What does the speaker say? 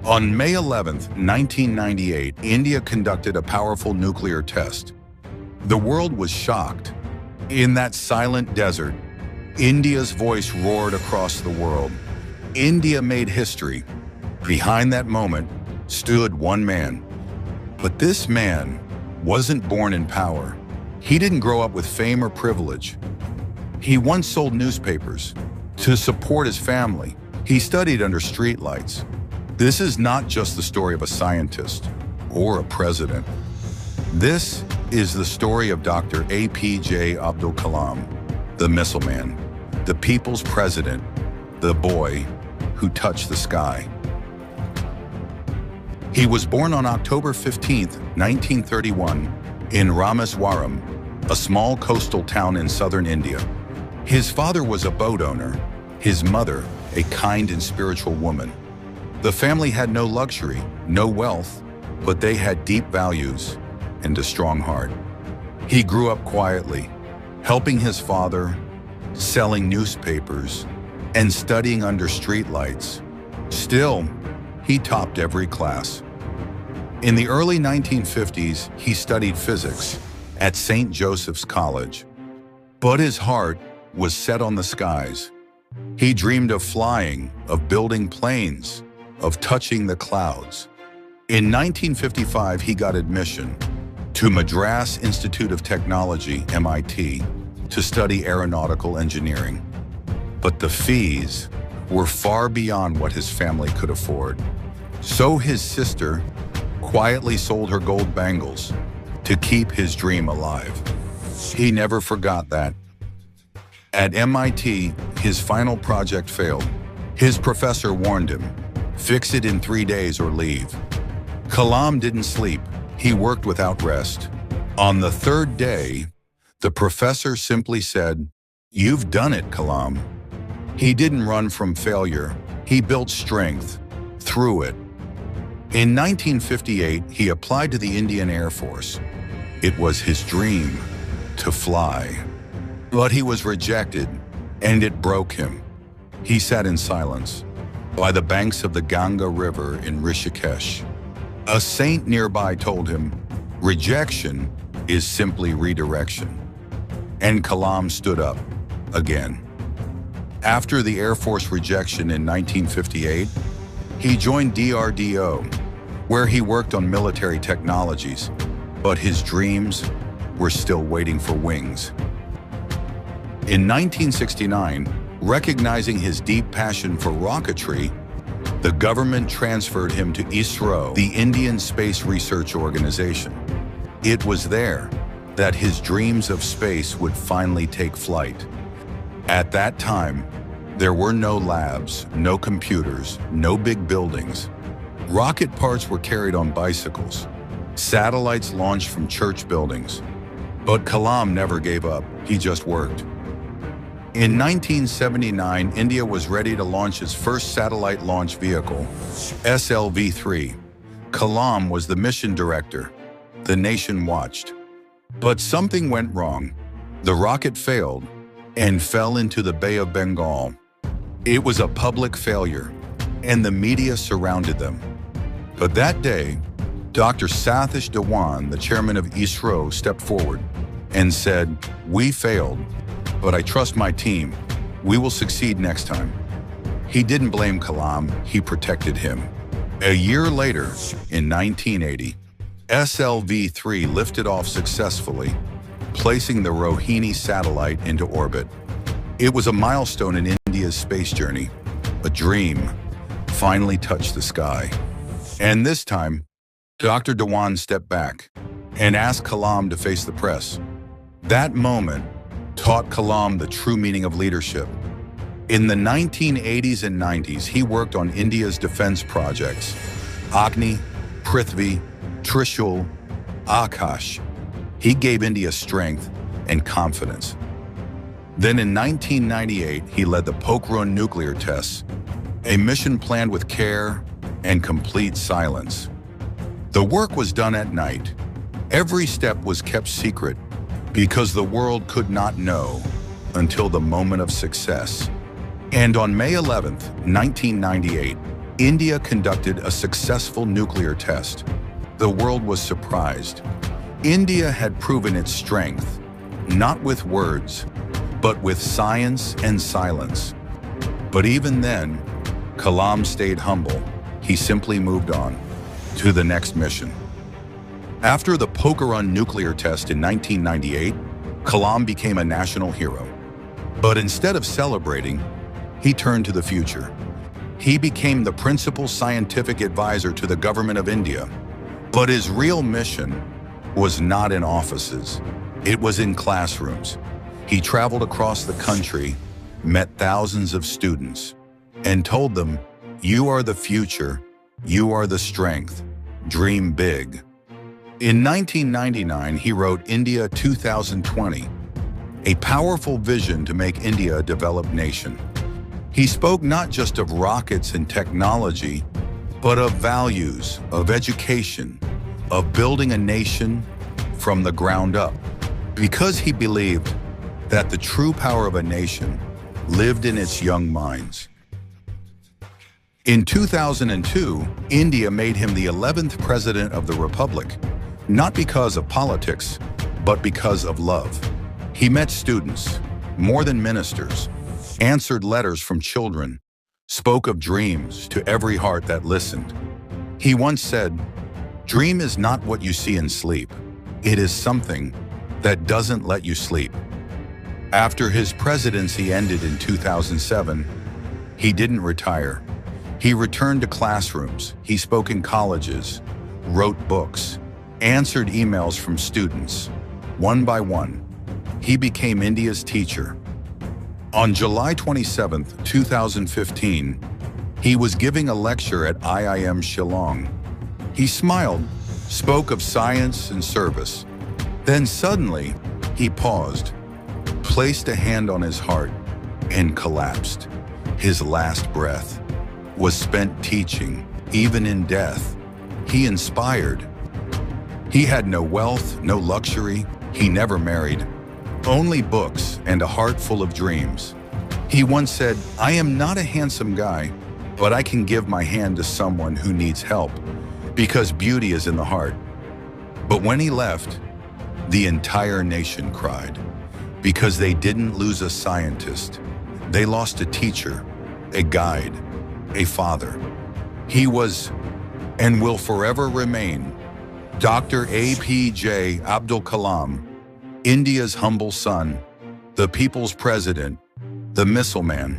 On May 11, 1998, India conducted a powerful nuclear test. The world was shocked. In that silent desert, India's voice roared across the world. India made history. Behind that moment stood one man. But this man wasn't born in power. He didn't grow up with fame or privilege. He once sold newspapers. To support his family, he studied under streetlights. This is not just the story of a scientist or a president. This is the story of Dr. APJ Abdul Kalam, the missile man, the people's president, the boy who touched the sky. He was born on October 15, 1931, in Rameswaram, a small coastal town in southern India. His father was a boat owner, his mother a kind and spiritual woman. The family had no luxury, no wealth, but they had deep values and a strong heart. He grew up quietly, helping his father, selling newspapers, and studying under streetlights. Still, he topped every class. In the early 1950s, he studied physics at St. Joseph's College. But his heart was set on the skies. He dreamed of flying, of building planes, of touching the clouds. In 1955, he got admission to Madras Institute of Technology, MIT, to study aeronautical engineering. But the fees were far beyond what his family could afford. So his sister quietly sold her gold bangles to keep his dream alive. He never forgot that. At MIT, his final project failed. His professor warned him, "Fix it in 3 days or leave." Kalam didn't sleep. He worked without rest. On the third day, the professor simply said, "You've done it, Kalam." He didn't run from failure. He built strength through it. In 1958, he applied to the Indian Air Force. It was his dream to fly. But he was rejected, and it broke him. He sat in silence by the banks of the Ganga River in Rishikesh. A saint nearby told him, "Rejection is simply redirection." And Kalam stood up again. After the Air Force rejection in 1958, he joined DRDO, where he worked on military technologies, but his dreams were still waiting for wings. In 1969, recognizing his deep passion for rocketry, the government transferred him to ISRO, the Indian Space Research Organization. It was there that his dreams of space would finally take flight. At that time, there were no labs, no computers, no big buildings. Rocket parts were carried on bicycles. Satellites launched from church buildings. But Kalam never gave up. He just worked. In 1979, India was ready to launch its first satellite launch vehicle, SLV-3. Kalam was the mission director. The nation watched. But something went wrong. The rocket failed and fell into the Bay of Bengal. It was a public failure, and the media surrounded them. But that day, Dr. Satish Dhawan, the chairman of ISRO, stepped forward and said, "We failed, but I trust my team. We will succeed next time." He didn't blame Kalam, he protected him. A year later, in 1980, SLV-3 lifted off successfully, placing the Rohini satellite into orbit. It was a milestone in India's space journey. A dream finally touched the sky. And this time, Dr. Dhawan stepped back and asked Kalam to face the press. That moment taught Kalam the true meaning of leadership. In the 1980s and 90s, he worked on India's defense projects, Agni, Prithvi, Trishul, Akash. He gave India strength and confidence. Then in 1998, he led the Pokhran nuclear tests, a mission planned with care and complete silence. The work was done at night. Every step was kept secret because the world could not know until the moment of success. And on May 11, 1998, India conducted a successful nuclear test. The world was surprised. India had proven its strength, not with words, but with science and silence. But even then, Kalam stayed humble. He simply moved on to the next mission. After the Pokhran nuclear test in 1998, Kalam became a national hero. But instead of celebrating, he turned to the future. He became the principal scientific advisor to the government of India. But his real mission was not in offices. It was in classrooms. He traveled across the country, met thousands of students, and told them, "You are the future. You are the strength. Dream big." In 1999, he wrote India 2020, a powerful vision to make India a developed nation. He spoke not just of rockets and technology, but of values, of education, of building a nation from the ground up, because he believed that the true power of a nation lived in its young minds. In 2002, India made him the 11th President of the Republic, not because of politics, but because of love. He met students, more than ministers, answered letters from children, spoke of dreams to every heart that listened. He once said, "Dream is not what you see in sleep. It is something that doesn't let you sleep." After his presidency ended in 2007, he didn't retire. He returned to classrooms, he spoke in colleges, wrote books, answered emails from students. One by one, he became India's teacher. On July 27, 2015, he was giving a lecture at IIM Shillong. He smiled, spoke of science and service. Then suddenly, he paused, placed a hand on his heart, and collapsed. His last breath was spent teaching, even in death. He inspired. He had no wealth, no luxury. He never married. Only books and a heart full of dreams. He once said, "I am not a handsome guy, but I can give my hand to someone who needs help, because beauty is in the heart." But when he left, the entire nation cried, because they didn't lose a scientist. They lost a teacher, a guide, a father. He was, and will forever remain, Dr. APJ Abdul Kalam, India's humble son, the people's president, the missile man.